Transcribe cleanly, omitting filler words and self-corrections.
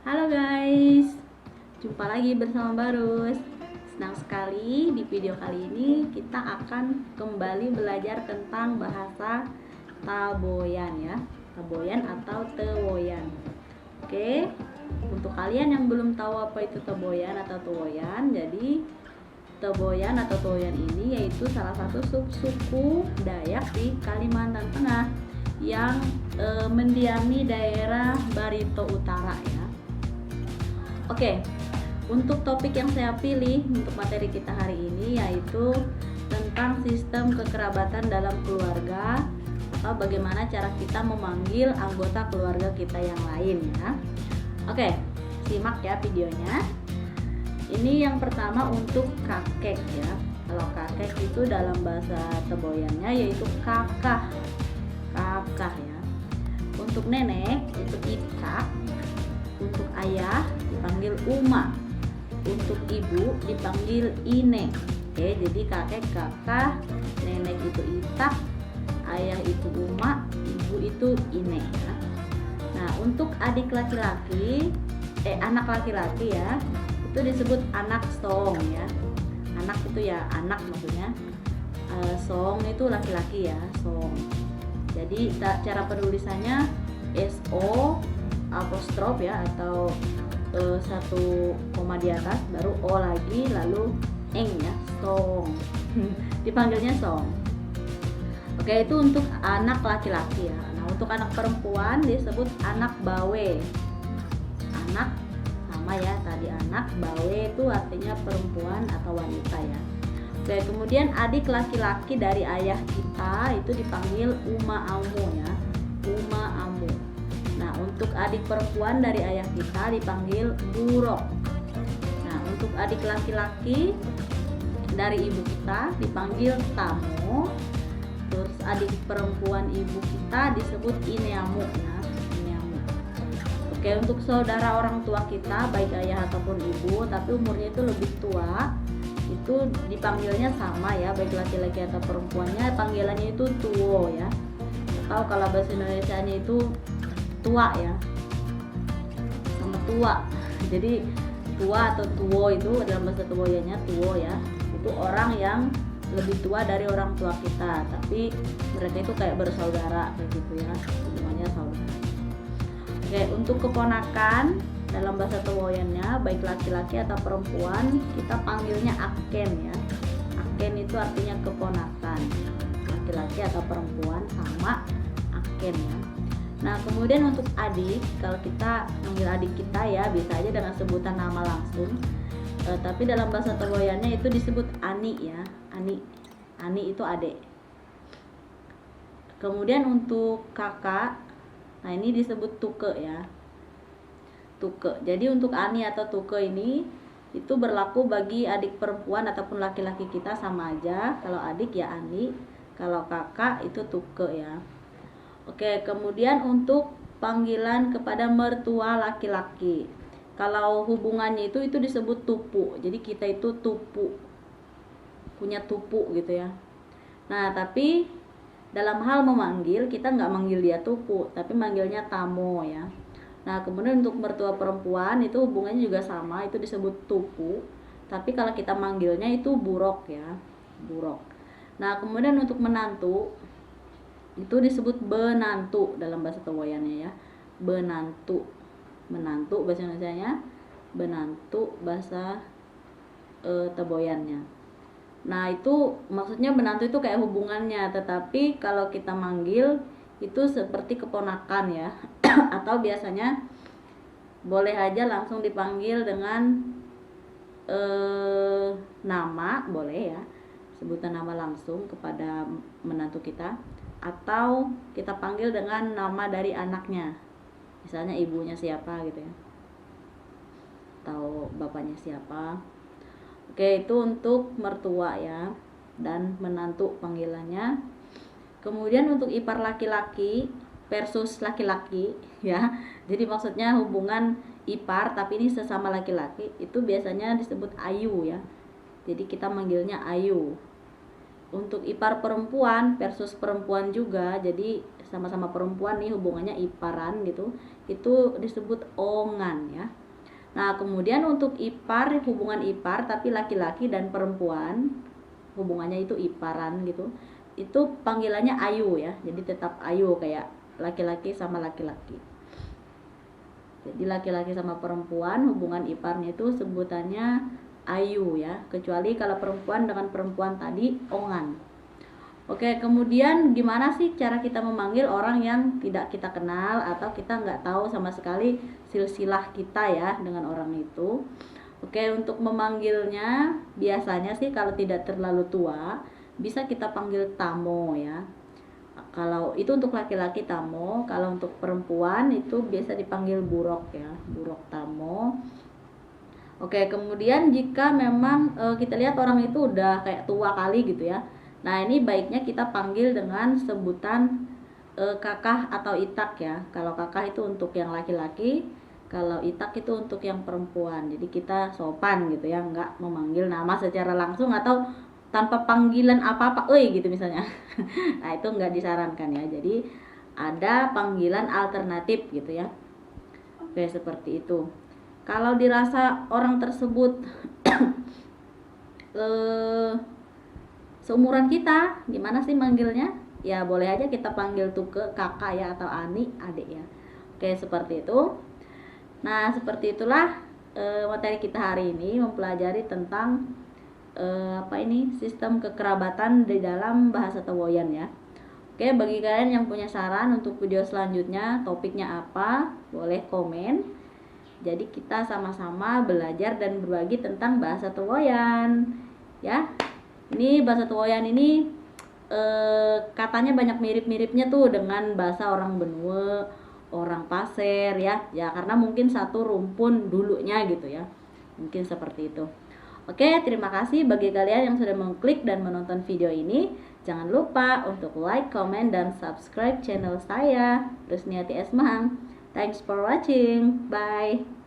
Halo guys, jumpa lagi bersama Barus. Senang sekali di video kali ini kita akan kembali belajar tentang bahasa Taboyan ya. Taboyan atau Tewoyan. Oke, untuk kalian yang belum tahu apa itu Taboyan atau Tewoyan, jadi Taboyan atau Tewoyan ini yaitu salah satu subsuku Dayak di Kalimantan Tengah yang mendiami daerah Barito Utara ya. Oke, untuk topik yang saya pilih untuk materi kita hari ini yaitu tentang sistem kekerabatan dalam keluarga atau bagaimana cara kita memanggil anggota keluarga kita yang lain ya. Oke, simak ya videonya. Ini yang pertama untuk kakek ya. Kalau kakek itu dalam bahasa Teboyannya yaitu kakah. Kakah ya. Untuk nenek itu ikak. Untuk ayah dipanggil uma, untuk ibu dipanggil ine. Oke, jadi kakek kakak, nenek itu itak, ayah itu uma, ibu itu ine ya. Nah, untuk adik laki-laki, anak laki-laki ya, itu disebut anak song ya. Anak itu ya anak maksudnya. Song itu laki-laki ya, song. Jadi cara penulisannya SO apostrof ya, atau satu koma di atas baru O lagi lalu eng ya, song. Dipanggilnya song. Oke, itu untuk anak laki-laki ya. Nah, untuk anak perempuan disebut anak bawe. Anak sama ya tadi, anak bawe itu artinya perempuan atau wanita ya. Oke, kemudian adik laki-laki dari ayah kita itu dipanggil uma amu ya, uma amu. Nah, untuk adik perempuan dari ayah kita dipanggil burok. Nah, untuk adik laki-laki dari ibu kita dipanggil tamo. Terus adik perempuan ibu kita disebut ineamu ya, ineamu. Oke, untuk saudara orang tua kita baik ayah ataupun ibu tapi umurnya itu lebih tua, itu dipanggilnya sama ya, baik laki-laki atau perempuannya panggilannya itu tuo ya. Atau kalau bahasa Indonesianya itu tua ya, sama tua. Jadi tua atau tuo itu dalam bahasa Teboyannya tuo ya, itu orang yang lebih tua dari orang tua kita, tapi mereka itu kayak bersaudara kayak gitu ya, hubungannya saudara. Oke, untuk keponakan dalam bahasa Teboyannya baik laki-laki atau perempuan kita panggilnya aken ya. Aken itu artinya keponakan, laki-laki atau perempuan sama aken ya. Nah, kemudian untuk adik, kalau kita manggil adik kita ya bisa aja dengan sebutan nama langsung. Tapi dalam bahasa Teboyannya itu disebut ani ya, ani. Ani itu adik. Kemudian untuk kakak, nah ini disebut tuke ya. Tuke. Jadi untuk ani atau tuke ini itu berlaku bagi adik perempuan ataupun laki-laki kita sama aja. Kalau adik ya ani, kalau kakak itu tuke ya. Oke, kemudian untuk panggilan kepada mertua laki-laki. Kalau hubungannya itu disebut tupu. Jadi kita itu tupu. Punya tupu gitu ya. Nah, tapi dalam hal memanggil kita nggak manggil dia tupu, tapi manggilnya tamo ya. Nah, kemudian untuk mertua perempuan itu hubungannya juga sama, itu disebut tupu. Tapi kalau kita manggilnya itu burok ya, burok. Nah, kemudian untuk menantu itu disebut benantu dalam bahasa Teboyannya ya, benantu. Menantu bahasa Indonesianya, benantu bahasa Teboyannya. Nah, itu maksudnya menantu itu kayak hubungannya, tetapi kalau kita manggil itu seperti keponakan ya. Atau biasanya boleh aja langsung dipanggil dengan nama, boleh ya, sebutan nama langsung kepada menantu kita, atau kita panggil dengan nama dari anaknya, misalnya ibunya siapa gitu ya, atau bapaknya siapa. Oke, itu untuk mertua ya, dan menantu panggilannya. Kemudian untuk ipar laki-laki versus laki-laki ya, jadi maksudnya hubungan ipar tapi ini sesama laki-laki, itu biasanya disebut ayu ya. Jadi kita manggilnya ayu. untuk ipar perempuan versus perempuan juga, jadi sama-sama perempuan nih hubungannya iparan gitu, itu disebut ongan ya. Nah kemudian untuk ipar, hubungan ipar tapi laki-laki dan perempuan hubungannya itu iparan gitu, itu panggilannya ayu ya, jadi tetap ayu kayak laki-laki sama laki-laki. Jadi laki-laki sama perempuan hubungan iparnya itu sebutannya ayu ya, kecuali kalau perempuan dengan perempuan tadi ongan. Oke, kemudian gimana sih cara kita memanggil orang yang tidak kita kenal atau kita nggak tahu sama sekali silsilah kita ya dengan orang itu. Oke, untuk memanggilnya biasanya sih kalau tidak terlalu tua bisa kita panggil Tamo ya. Kalau itu untuk laki-laki Tamo, kalau untuk perempuan itu biasa dipanggil Burok ya, Burok Tamo. Oke, kemudian jika memang kita lihat orang itu udah kayak tua kali gitu ya. Nah, ini baiknya kita panggil dengan sebutan kakah atau itak ya. Kalau kakah itu untuk yang laki-laki, kalau itak itu untuk yang perempuan. Jadi kita sopan gitu ya, nggak memanggil nama secara langsung atau tanpa panggilan apa-apa, gitu misalnya. Nah, itu nggak disarankan ya. Jadi ada panggilan alternatif gitu ya. Oke, seperti itu. Kalau dirasa orang tersebut seumuran kita, gimana sih manggilnya? Ya boleh aja kita panggil tuh ke kakak ya, atau ani, adik ya. Oke, seperti itu. Nah, seperti itulah materi kita hari ini mempelajari tentang sistem kekerabatan di dalam bahasa Towoyan ya. Oke, bagi kalian yang punya saran untuk video selanjutnya, topiknya apa, boleh komen. Jadi kita sama-sama belajar dan berbagi tentang bahasa Towoyan ya. Ini bahasa Towoyan ini katanya banyak mirip-miripnya tuh dengan bahasa orang Benue, orang Pasir ya. Ya karena mungkin satu rumpun dulunya gitu ya. Mungkin seperti itu. Oke, terima kasih bagi kalian yang sudah mengklik dan menonton video ini. Jangan lupa untuk like, comment, dan subscribe channel saya, Rusniati Esmahang. Thanks for watching. Bye.